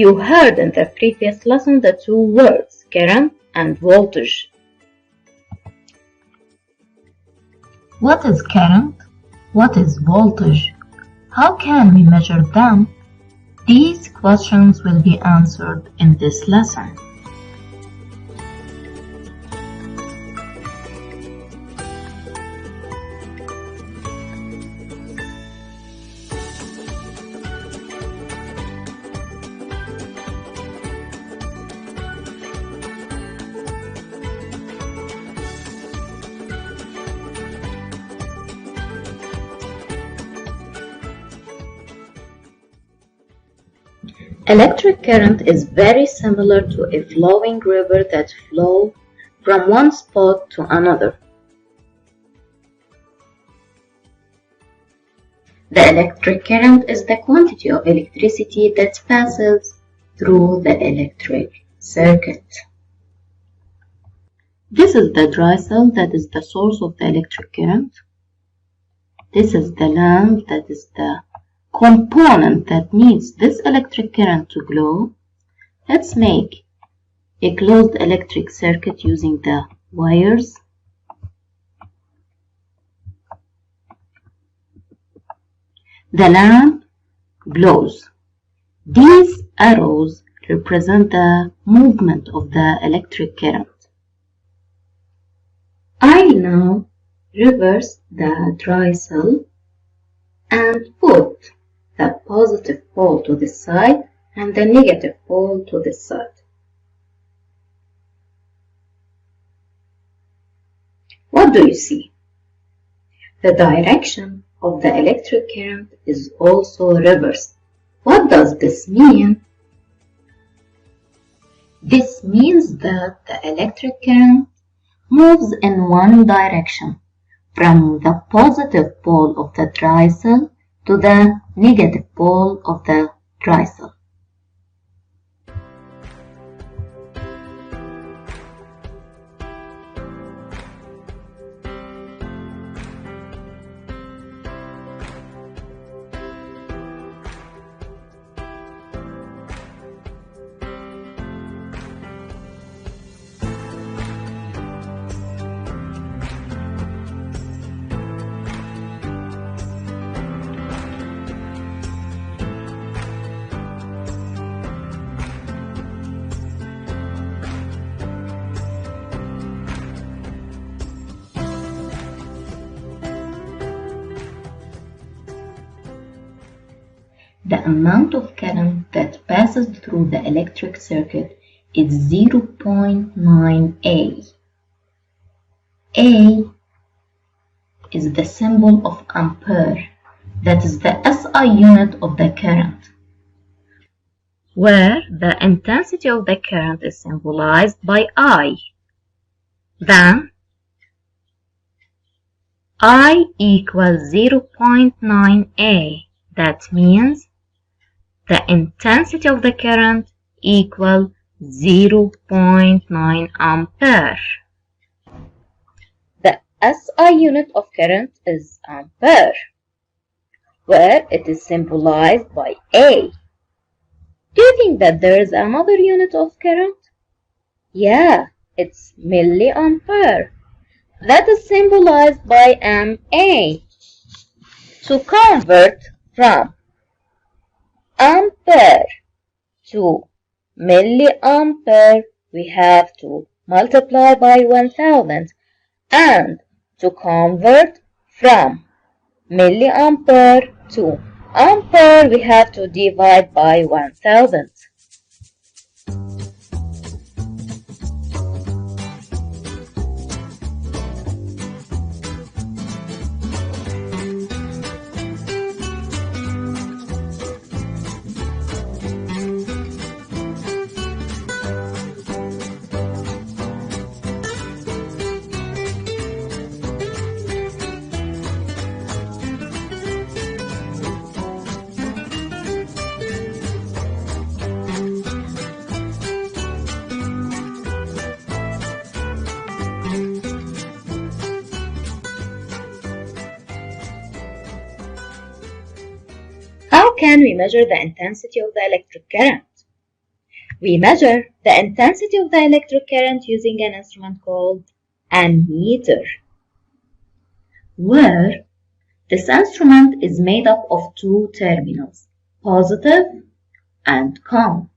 You heard in the previous lesson the two words current and voltage. What is current? What is voltage? How can we measure them? These questions will be answered in this lesson. Electric current is very similar to a flowing river that flows from one spot to another. The electric current is the quantity of electricity that passes through the electric circuit. This is the dry cell that is the source of the electric current. This is the lamp that is the component that needs this electric current to glow. Let's make a closed electric circuit using the wires. The lamp glows. These arrows represent the movement of the electric current. I'll now reverse the dry cell and put the positive pole to this side and the negative pole to this side. What do you see? The direction of the electric current is also reversed. What does this mean? This means that the electric current moves in one direction, from the positive pole of the dry cell to the negative pole of the dry cell. The amount of current that passes through the electric circuit is 0.9 A. A is the symbol of ampere, that is the SI unit of the current, where the intensity of the current is symbolized by I. Then I equals 0.9 A. That means the intensity of the current equals 0.9 ampere. The SI unit of current is ampere, where it is symbolized by A. Do you think that there is another unit of current? Yeah, it's milliAmpere. That is symbolized by MA. To convert from ampere to milliampere, we have to multiply by 1000, and to convert from milliampere to ampere, we have to divide by 1000. How can we measure the intensity of the electric current? We measure the intensity of the electric current using an instrument called ammeter, where this instrument is made up of two terminals, positive and COM.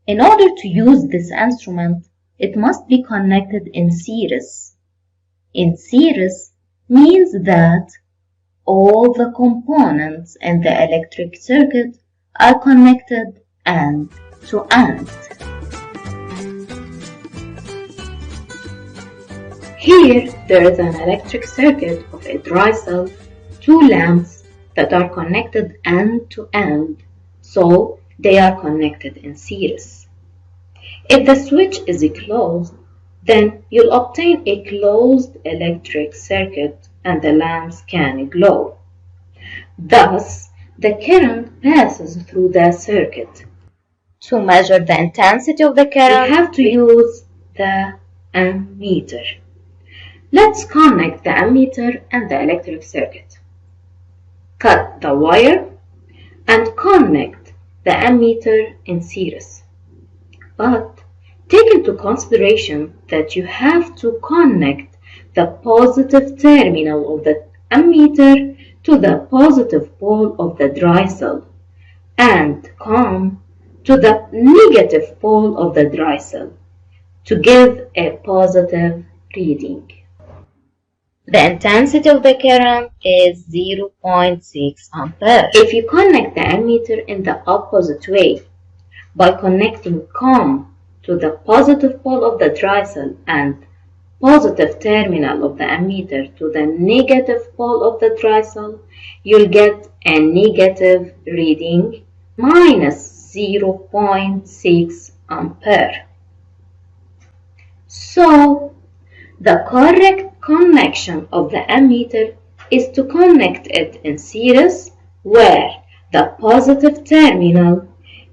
In order to use this instrument, it must be connected in series. In series means that all the components in the electric circuit are connected end to end. Here, there is an electric circuit of a dry cell, two lamps that are connected end to end, so they are connected in series. If the switch is closed, then you'll obtain a closed electric circuit and the lamps can glow. Thus, the current passes through the circuit. To measure the intensity of the current, we have to use the ammeter. Let's connect the ammeter and the electric circuit. Cut the wire and connect the ammeter in series. But take into consideration that you have to connect the positive terminal of the ammeter to the positive pole of the dry cell and COM to the negative pole of the dry cell to give a positive reading. The intensity of the current is 0.6 ampere. If you connect the ammeter in the opposite way, by connecting COM to the positive pole of the dry cell and positive terminal of the ammeter to the negative pole of the dry cell, you'll get a negative reading minus 0.6 ampere. So, the correct connection of the ammeter is to connect it in series where the positive terminal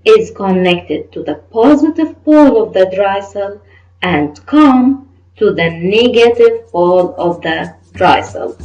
is connected to the positive pole of the dry cell and COM to the negative pole of the dry cell.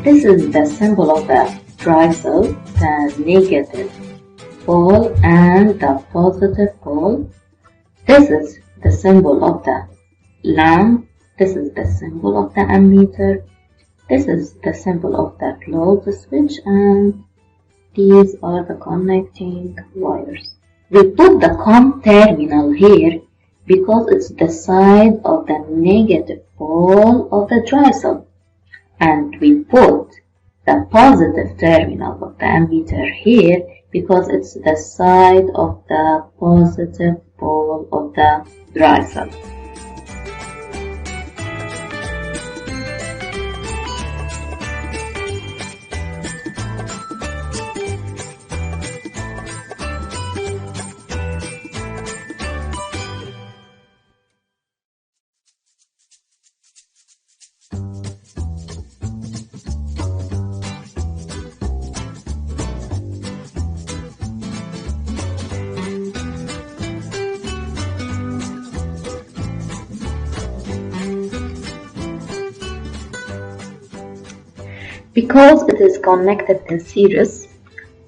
This is the symbol of the dry cell, the negative pole and the positive pole. This is the symbol of the lamp. This is the symbol of the ammeter. This is the symbol of the closed switch, and these are the connecting wires. We put the COM terminal here because it's the side of the negative pole of the dry cell. And we put the positive terminal of the ammeter here because it's the side of the positive pole of the dry cell. Because it is connected in series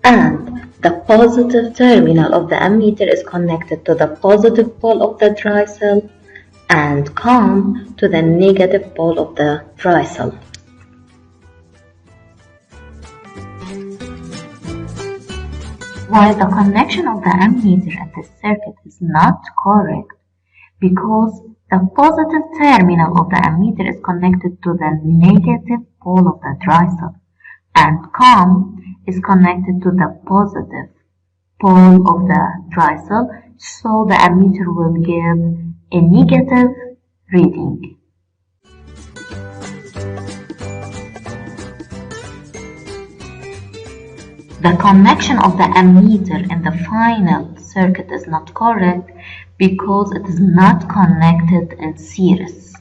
and the positive terminal of the ammeter is connected to the positive pole of the dry cell and come to the negative pole of the dry cell. While the connection of the ammeter at this circuit is not correct because the positive terminal of the ammeter is connected to the negative pole of the dry cell and COM is connected to the positive pole of the dry cell, so the ammeter will give a negative reading. The connection of the ammeter in the final circuit is not correct because it is not connected in series.